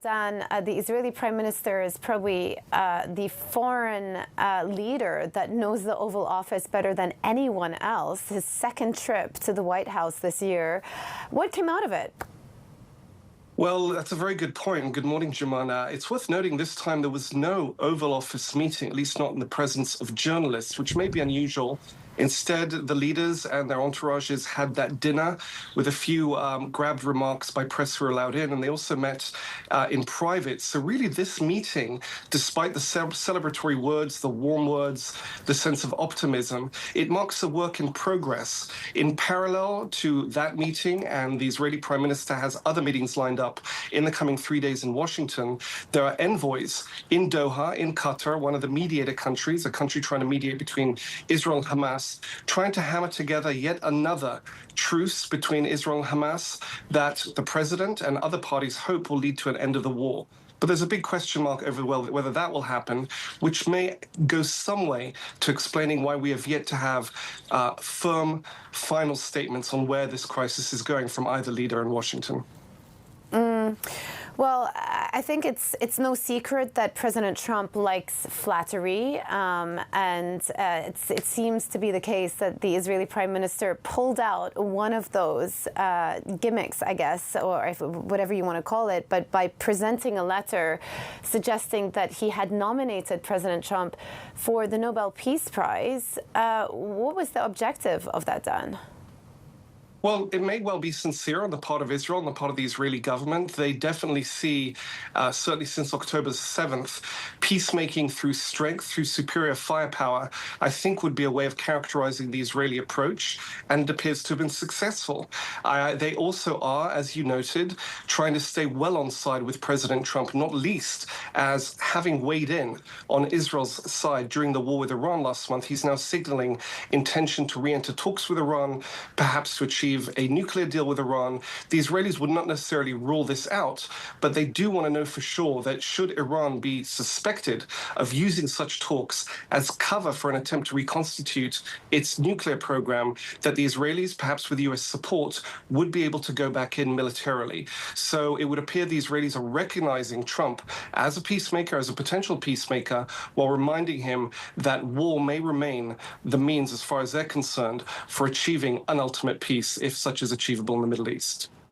Dan, the Israeli Prime Minister is probably the foreign leader that knows the Oval Office better than anyone else. His second trip to the White House this year. What came out of it? Well, that's a very good point. Good morning, Jemana. It's worth noting this time there was no Oval Office meeting, at least not in the presence of journalists, which may be unusual. Instead, the leaders and their entourages had that dinner with a few grabbed remarks by press who were allowed in, and they also met in private. So really this meeting, despite the celebratory words, the warm words, the sense of optimism, it marks a work in progress. In parallel to that meeting, and the Israeli Prime Minister has other meetings lined up in the coming 3 days in Washington, there are envoys in Doha, in Qatar, one of the mediator countries, a country trying to mediate between Israel and Hamas, trying to hammer together yet another truce between Israel and Hamas that the president and other parties hope will lead to an end of the war. But there's a big question mark over whether that will happen, which may go some way to explaining why we have yet to have firm final statements on where this crisis is going from either leader in Washington. Well, I think it's no secret that President Trump likes flattery, and it seems to be the case that the Israeli Prime Minister pulled out one of those gimmicks, I guess, or whatever you want to call it, but by presenting a letter suggesting that he had nominated President Trump for the Nobel Peace Prize. What was the objective of that, Dan? Well, it may well be sincere on the part of Israel, on the part of the Israeli government. They definitely see, certainly since October 7th, peacemaking through strength, through superior firepower, I think would be a way of characterizing the Israeli approach, and it appears to have been successful. They also are, as you noted, trying to stay well on side with President Trump, not least as having weighed in on Israel's side during the war with Iran last month, he's now signaling intention to re-enter talks with Iran, perhaps to achieve a nuclear deal with Iran. The Israelis would not necessarily rule this out, but they do want to know for sure that should Iran be suspected of using such talks as cover for an attempt to reconstitute its nuclear program, that the Israelis, perhaps with US support, would be able to go back in militarily. So it would appear the Israelis are recognizing Trump as a peacemaker, as a potential peacemaker, while reminding him that war may remain the means, as far as they're concerned, for achieving an ultimate peace, if such is achievable in the Middle East.